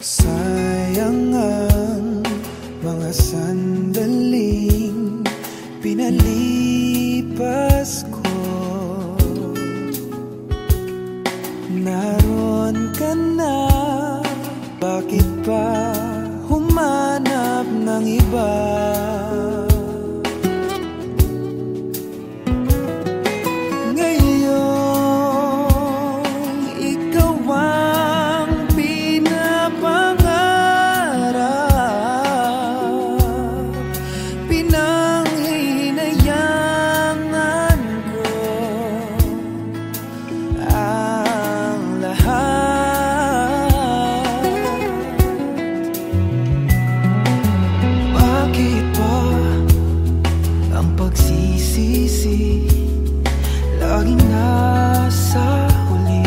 Sayang ang mga sandaling pinalipas ko. Naroon ka na, bakit pa humanap ng iba? Laging nasa huli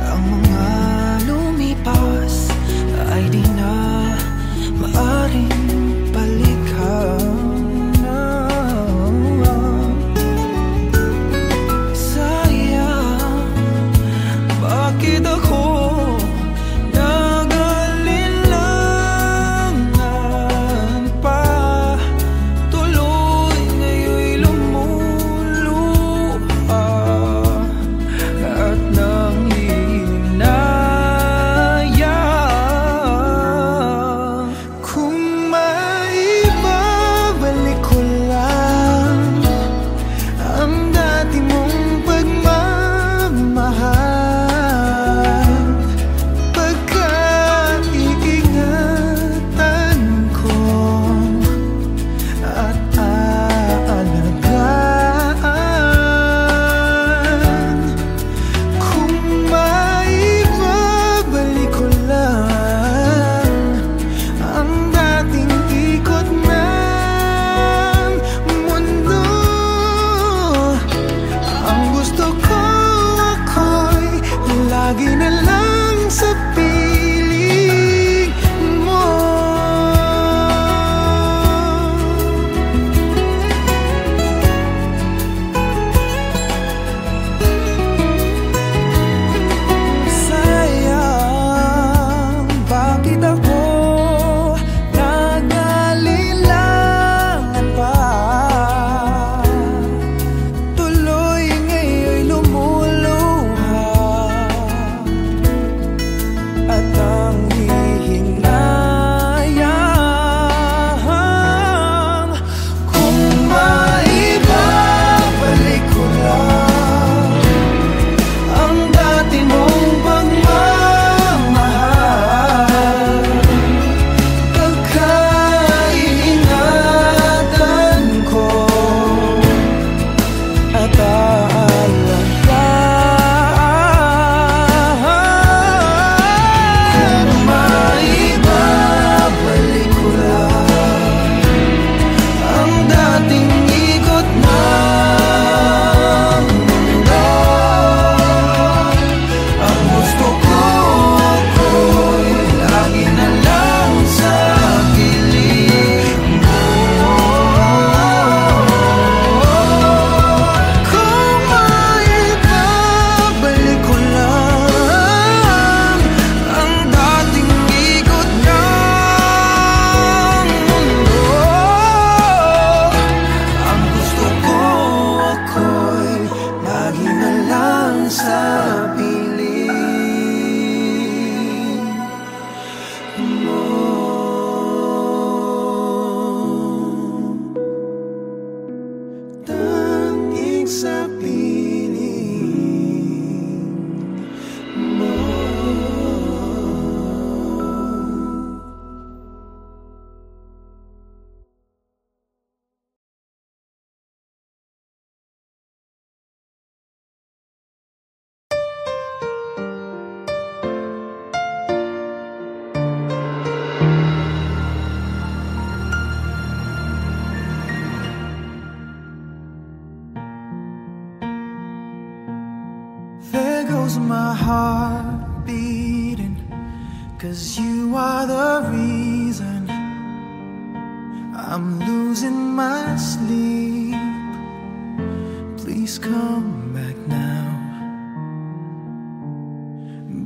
ang mga lumipas ay di na maaring balikan. Sayang, bakit ako lagi na lang sa piling mo. Sayang, bakit ako nag-alilangan pa? Tuloy ngayon'y lumuluha at ang hihinayang. Kung maibabalik ko lang ang dati mong pagmamahal, pagkaingatan ko at sa piling mo. Tanging sa piling mo. There goes my heart beating, 'cause you are the reason I'm losing my sleep. Please come back now.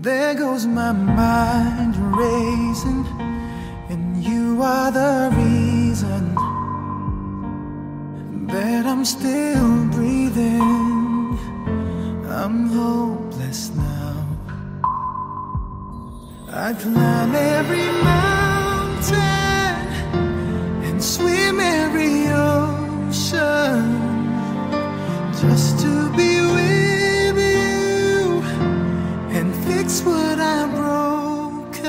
There goes my mind racing, and you are the reason that I'm still breathing. I'm hopeless now. I climb every mountain and swim every ocean just to be with you and fix what I've broken.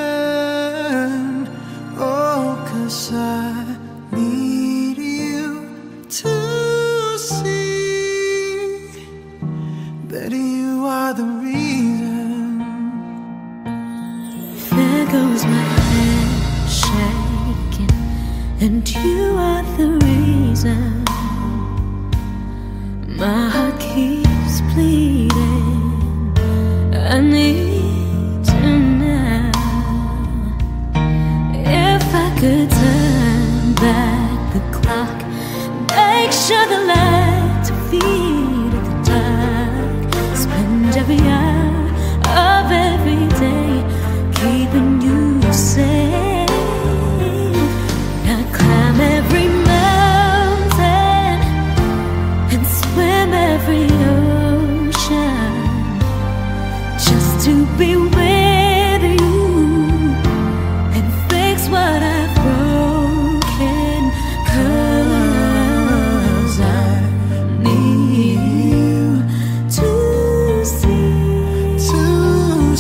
Oh, 'cause I need you to see that you are the reason. There goes my hand shaking, and you are the reason. My heart keeps bleeding. I need you now. If I could turn back the clock, make sure the lights are feed at the dark, spend every hour of every day keeping you safe. I climb every mountain and swim every ocean just to be with you and fix what I've broken. 'Cause I need you to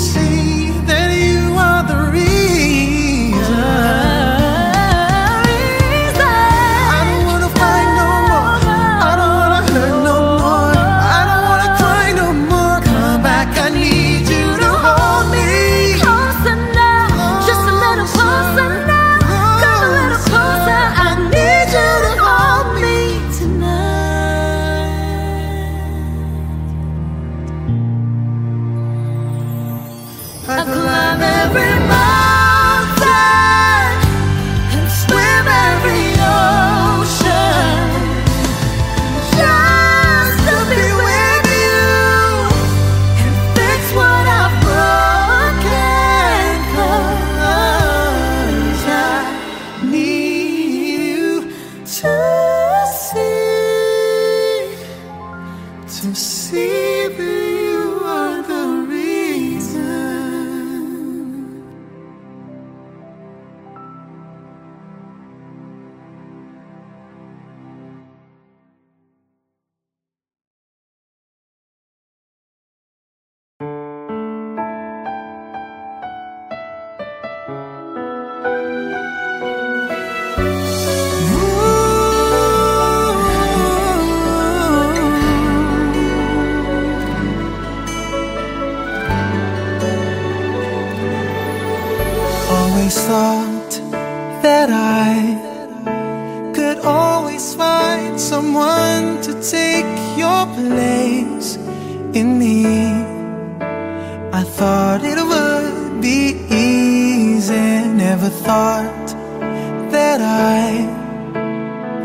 see that you are the reason. I don't wanna fight no more. I don't wanna hurt no more. I don't wanna cry no more. Come back, I need you to hold me. Closer now, just a little closer now. Come a little closer, I need you to hold me tonight. I climb every mountain and swim every ocean just to be with you and fix what I've broken. 'Cause I Need you to see that you are the reason. Always thought that I could always find someone to take your place in me. I thought it would be easy, never thought that I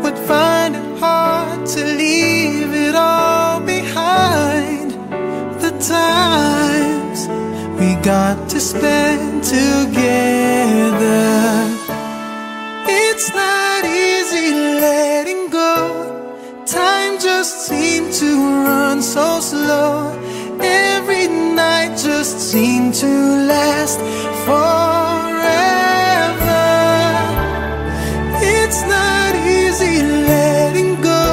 would find it hard to leave it all behind. The times we got to spend together, it's not easy letting go. Time just seemed to run so slow. Every night just seemed to last forever. It's not easy letting go,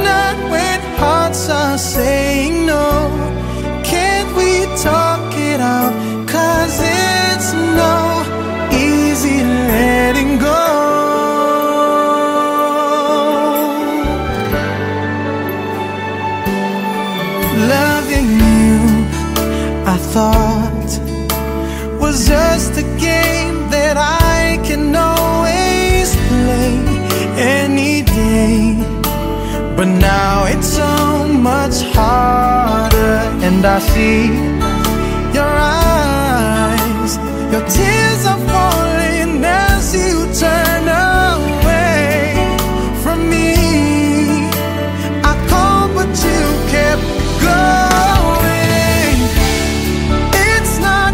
not when hearts are saying no. Can't we talk it out? 'Cause it's no easy letting go. Loving you, I thought, was just a game that I can always play any day. But now it's so much harder, and I see your eyes, your tears are falling as you turn away from me. I called but you kept going. It's not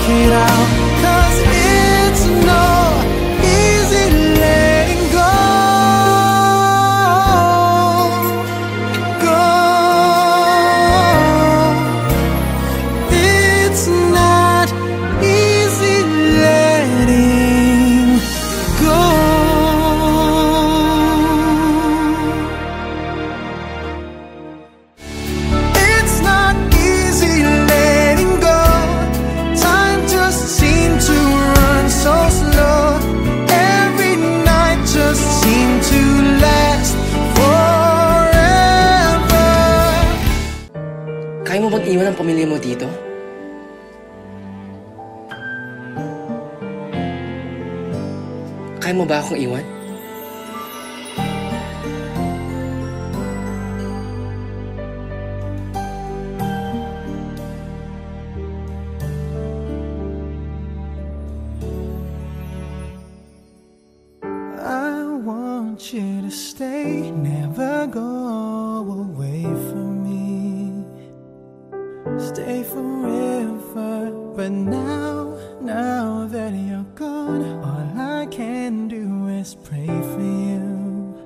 it out, 'cause it's no easy letting go. It's not easy letting go. It's not easy letting go. Time just seemed to run so slow. Every night just seemed to last forever. Kaya mo bang iwan ang pamilya mo dito? Kaya mo ba akong iwan? I want you to stay, never go away from me. Stay forever, but now that you're gone, all I can do is pray for you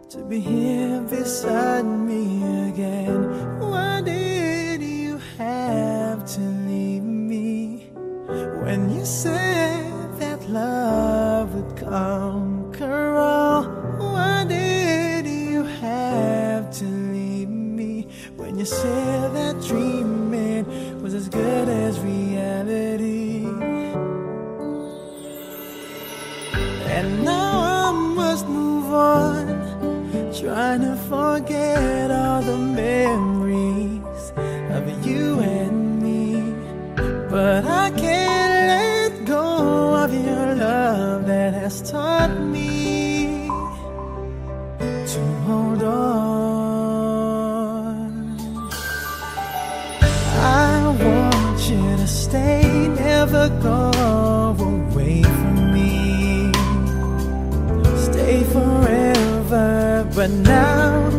to be here beside me again. Why did you have to leave me when you said that love would conquer all? Why did you have to leave me when you said that dreaming was as good as reality? And now I must move on, trying to forget all the memories of you and me. But I can't let go of your love that has taught me to hold on. I want you to stay, never go away from me. Stay forever, but now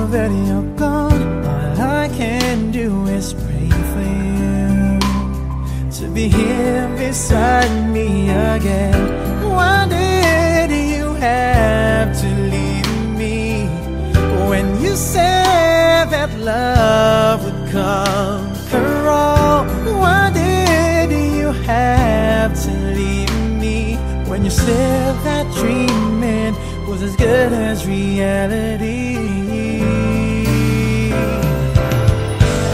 that you're gone, all I can do is pray for you to be here beside me again. Why did you have to leave me when you said that love would conquer all? Why did you have to leave me when you said that dreaming was as good as reality?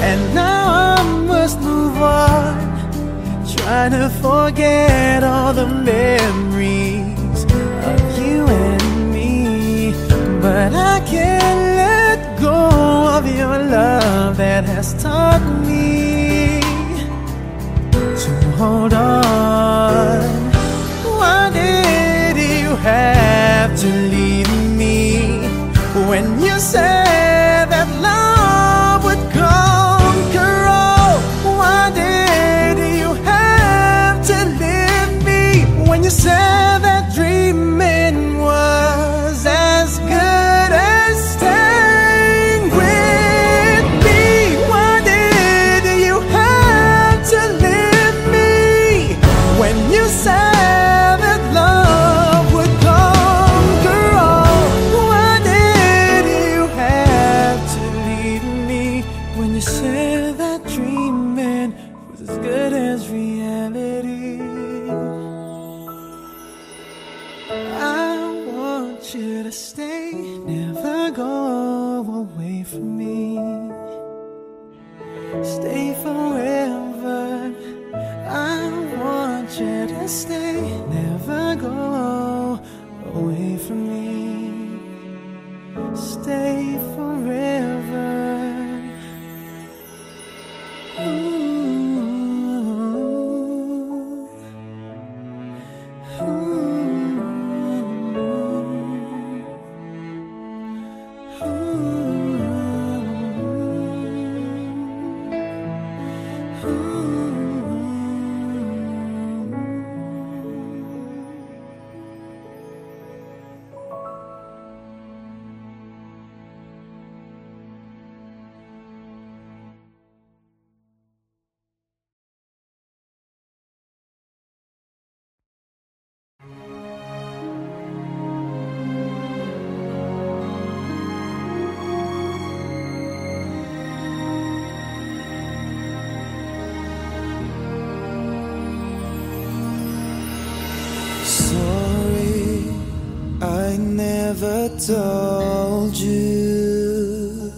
And now I must move on, trying to forget all the memories of you and me. But I can't let go of your love that has taught me to hold on. Why did you have to leave me when you said that love would conquer all? Why did you have to leave me when you said that dreaming was as good as staying with me? Why did you have to leave me when you said that love would conquer all? Why did you have to leave me when you said that dreaming was as good as reality? I want you to stay, never go away from me. Stay forever. I want you to stay, never go away from me. Stay forever. never told you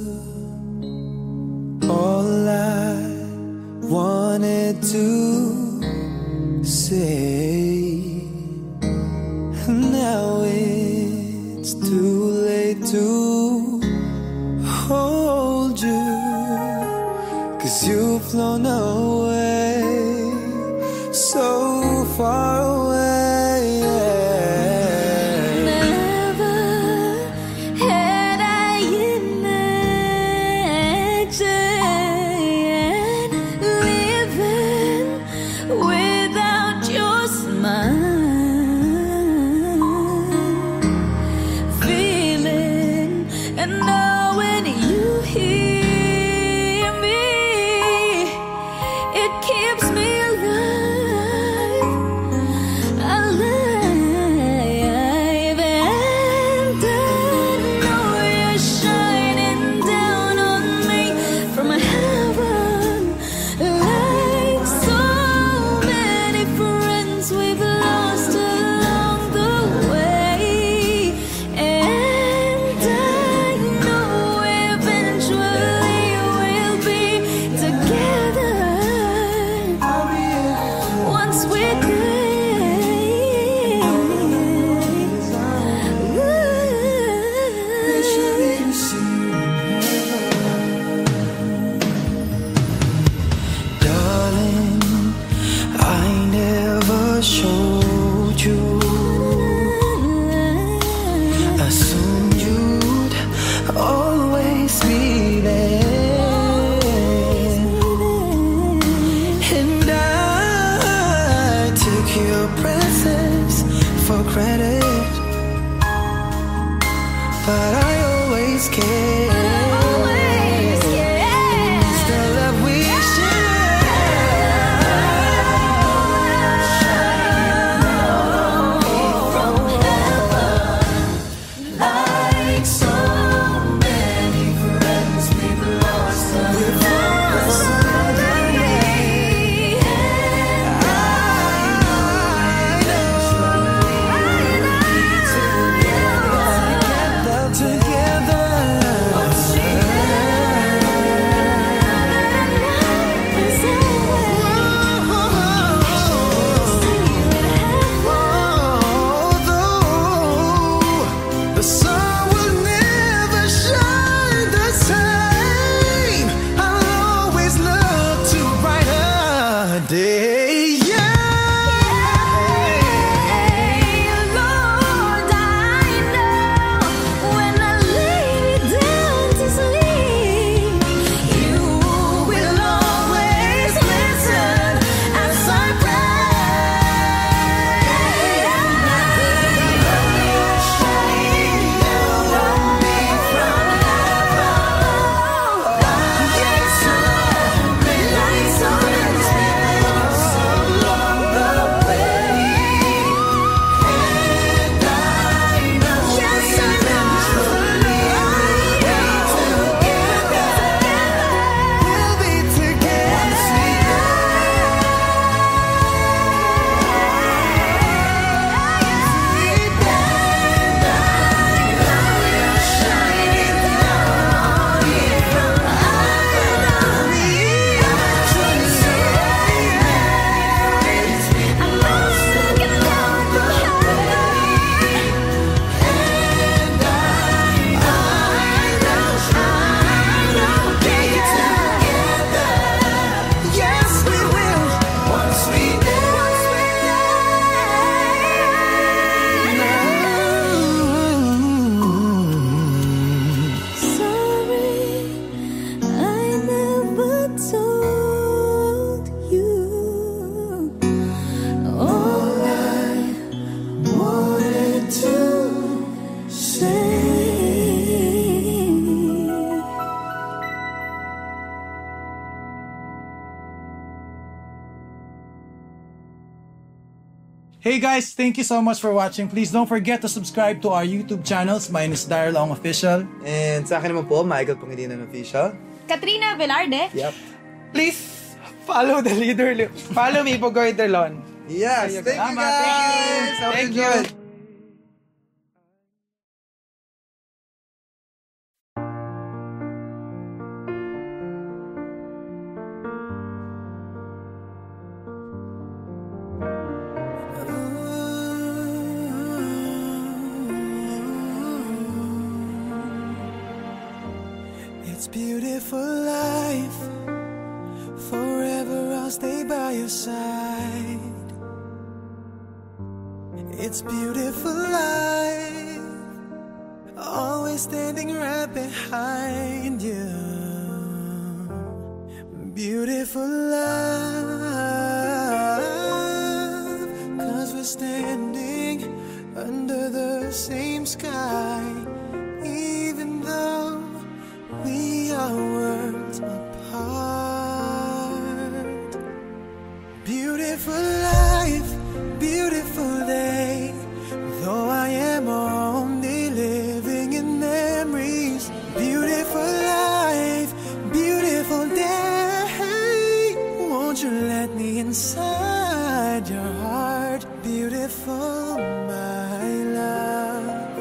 all I wanted to say. Now it's too late to hold you, 'cause you've flown away, so far away. Never had I imagined living without your smile, feeling and knowing you hear me, it keeps me alive, alive. And I know you're shining down on me from heaven, like so many friends we've lost along the way. And I know eventually we'll be together once we're there. Darling, I never showed you. Assumed you'd always be there, and I took your presence for granted, but I always cared. Always, yeah. It's the love we like so many friends we've lost the sun will never shine the same. I'll always look to a brighter day. Lord, I know when I lay down to sleep, you will always listen as I Hey guys, thank you so much for watching. Please don't forget to subscribe to our YouTube channels. Mine is Daryl Ong Official. And sa akin naman po, Michael Pangilinan Official. Katrina Velarde. Yep. Please follow the leader. Follow me, Pugoy Delon. Yes, thank you guys. Hope you Thank you. enjoyed. beautiful life. Forever I'll stay by your side. It's beautiful life. Always standing right behind you. Beautiful love. 'Cause we're standing under the same sky. Even though we are worlds apart. Beautiful life, beautiful day. Though I am only living in memories. Beautiful life, beautiful day. Won't you let me inside your heart? Beautiful, my love.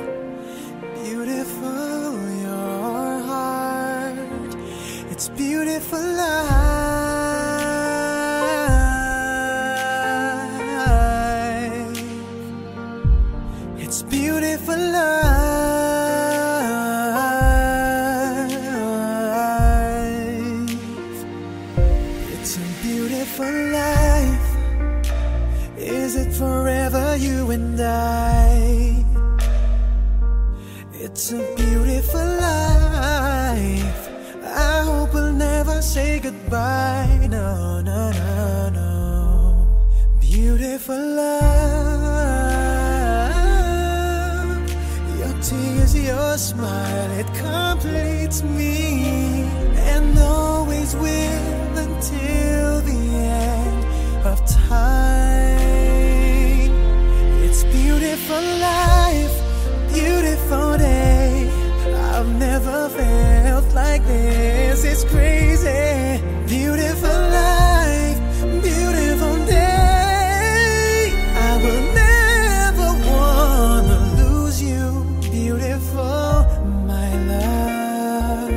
Beautiful, your heart. It's beautiful life. It's beautiful life. It's a beautiful life. Is it forever, you and I? It's a beautiful life. I hope we'll never say goodbye. No, no, no, no. Beautiful love. Your tears, your smile, it completes me. And always will until the end of time. It's beautiful life, beautiful day. I've never felt like this. It's crazy. Beautiful life, beautiful day. I will never wanna lose you. Beautiful, my love.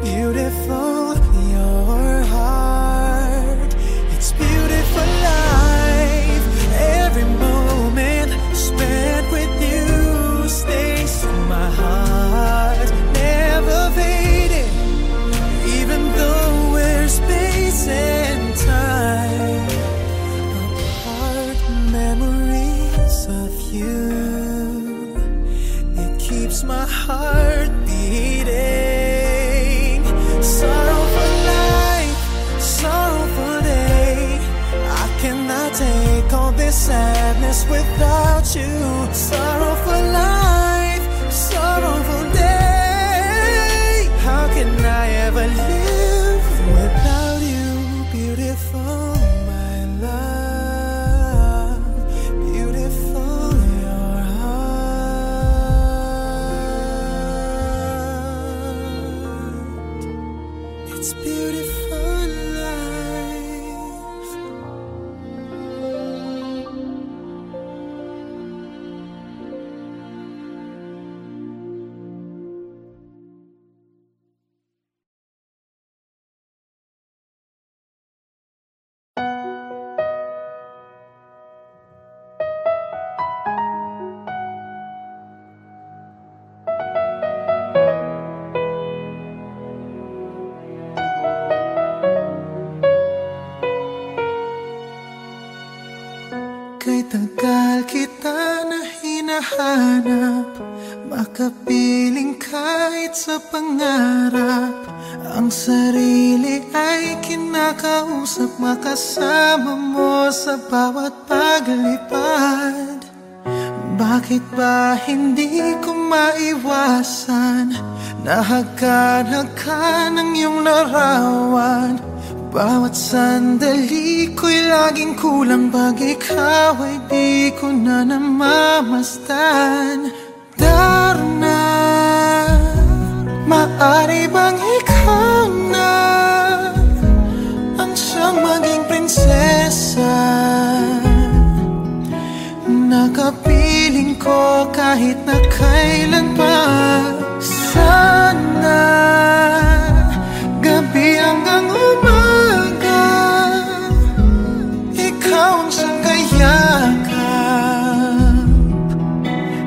Beautiful, your heart. It's beautiful life. Every moment spent with you stays in my heart, never fading. Even though we're space and time apart, memories of you, it keeps my heart beating. Sorrowful life, sorrowful day. I cannot take all this sadness without you. Sorrowful life, sorrowful day. How can I ever live without you? Beautiful, my love. Beautiful, your heart. It's beautiful life. Kay tagal kita na hinahanap, makapiling kahit sa pangarap. Ang sarili ay kinakausap, makasama mo sa bawat paglipad. Bakit ba hindi ko maiwasan? Nahagkan-hagkan ang iyong larawan. Bawat sandali ko'y laging kulang, pag ikaw ay di ko na namamasdan. Darna, maaari bang ikaw na ang siyang maging prinsesa? Nakapiling ko kahit na kailan pa. Sana gabi hanggang umaga, ikaw ang siyang kayakap,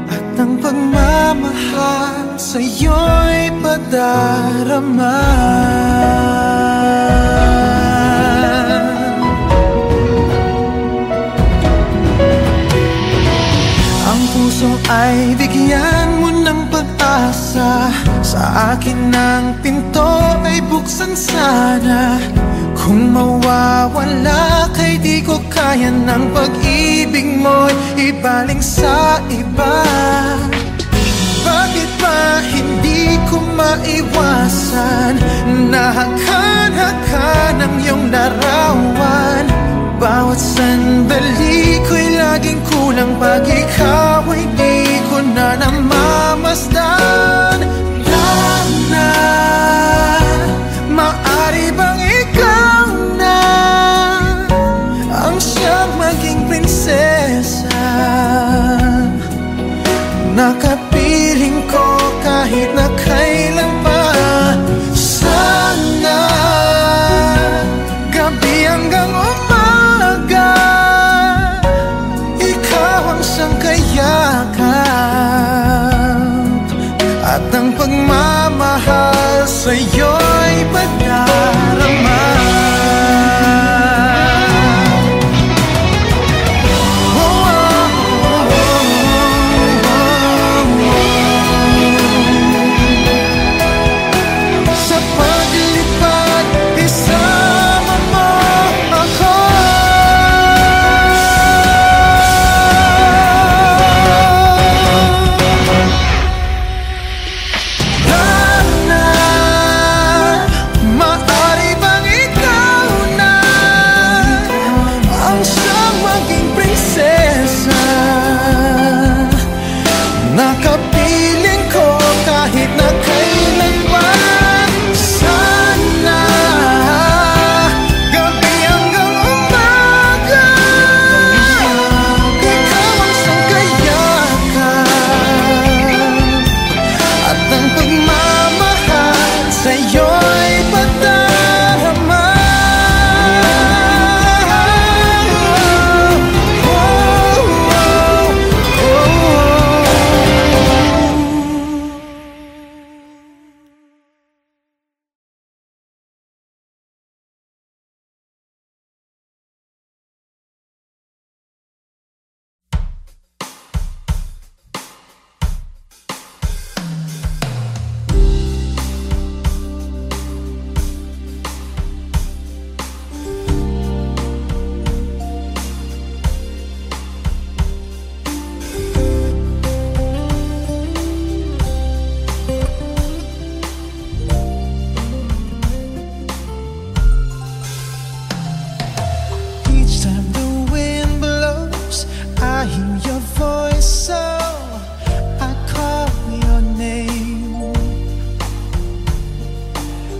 at ang pagmamahal sa'yo'y padarama. Ang puso ay bigyan mo ng pag-asa. Sa akin ang pinto ay buksan sana. Kung mawawala kay di ko kaya ng pag-ibig mo'y ibaling sa iba. Bakit ba hindi ko maiwasan na hakan-hakan ang iyong larawan? Bawat sandali ko'y laging kulang pag ikaw ay di ko na namamasdan. Lana, maari bang ikaw na ang siyang maging prinsesa? Nakapiling ko kahit na kailan pa. Sana gabi hanggang umaga ikaw ang siyang kayakap, at ang pagmamahal sa'yo'y padarama.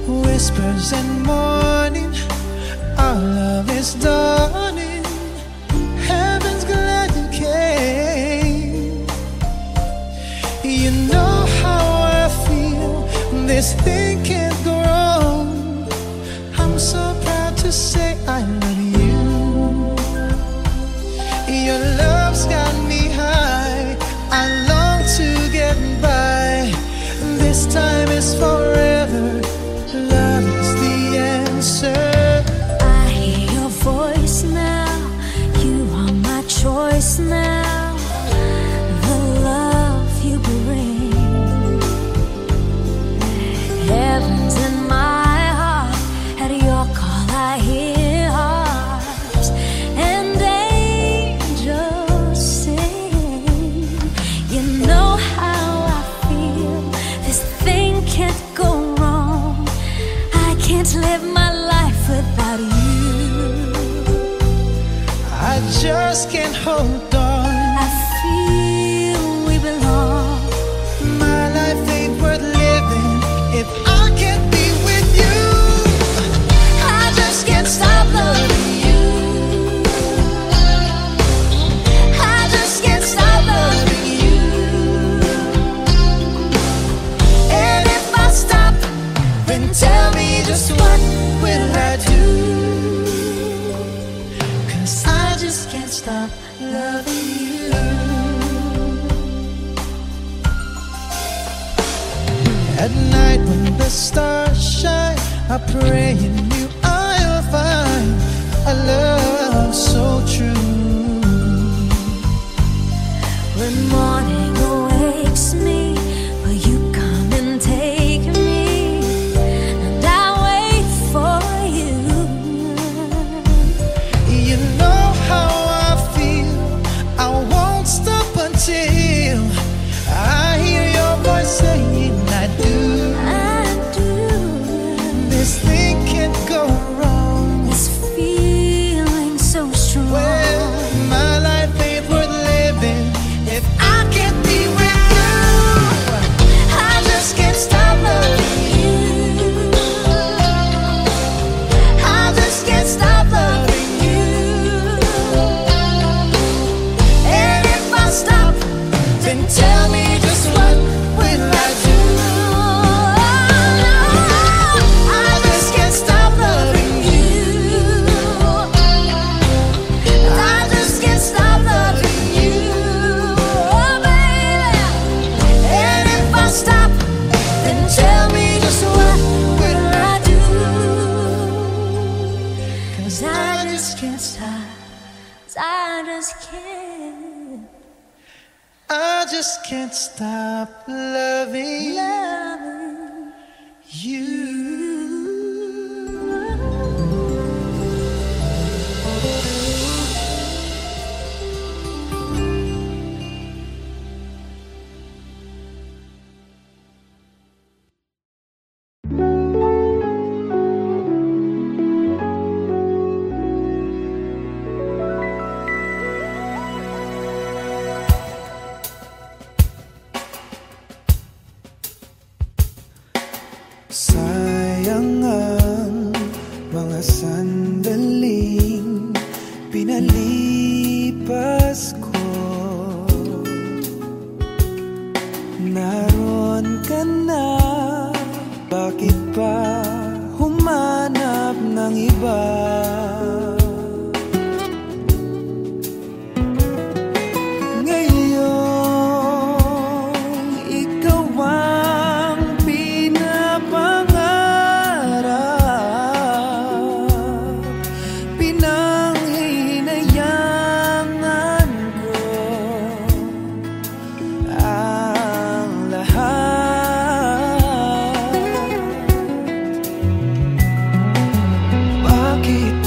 Whispers and morning, our love is dawning. Heaven's glad you came. You know how I feel, this thing can't go wrong. I'm so proud to say I love you. Your love's got me high, I long to get by. This time is forever, love is the answer. I hear your voice now, you are my choice now. The love you bring, heaven's in my heart. At your call I hear hearts and angels sing. You know how I feel, this thing can't go wrong. I can't live my life without you. I just can't hold on. I feel we belong. My life ain't worth living if I can't be with you. I just can't stop loving you. I just can't stop loving you. And if I stop, then tell me just what will I do? 'Cause I just can't stop loving you. At night when the stars shine, I pray in you I'll find a love so true. When morning awakes me, will you come and take me? And I'll wait for you. You know how I feel, I won't stop until I hear your voice saying I do. I do. This thing can't go wrong. This feeling so strong. Well, my life ain't worth living if I can't be with you. I just can't stop loving you. I just can't stop loving you. And if I stop, then tell me just what will I do? I just can't stop loving you. I just can't stop loving you, oh baby. And if I stop, then tell me just what will I do? 'Cause I just can't stop, 'cause I just can't. I just can't stop loving you. Sayang ang mga sandaling pinalipas ko. Naroon ka na, bakit pa humanap ng iba? Ngayon, ikaw ang pinapangarap, pinanghihinayangan ko ang lahat. Bakit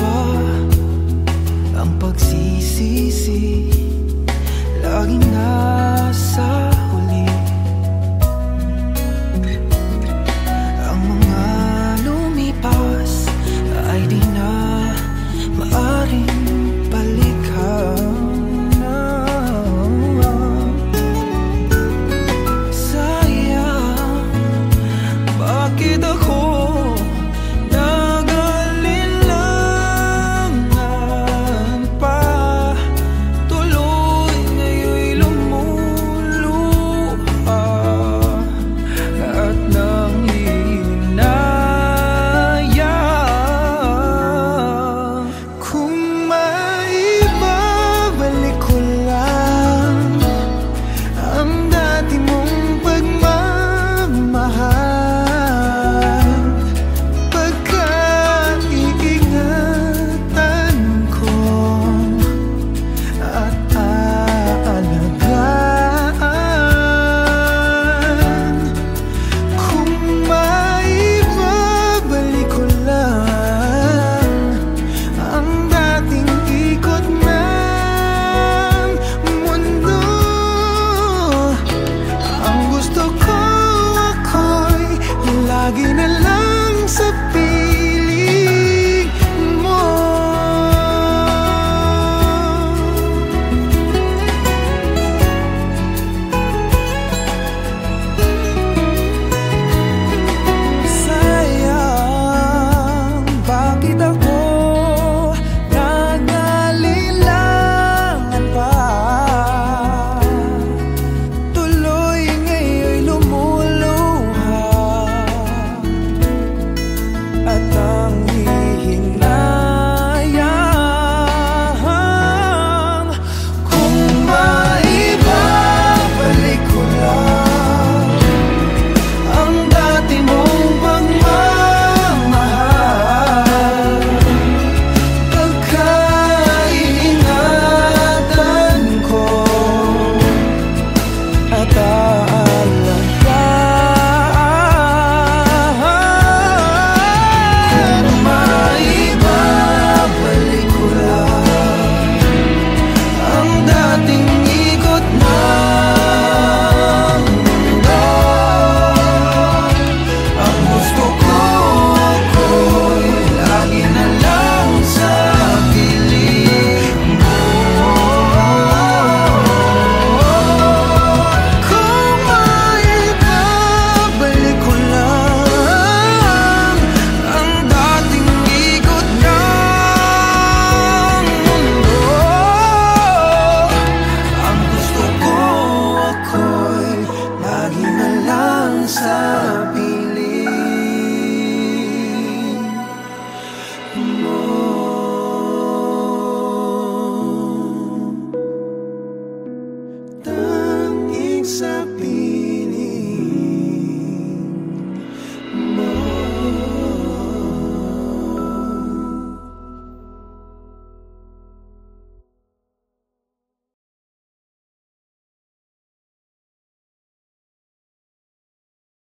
sabihin.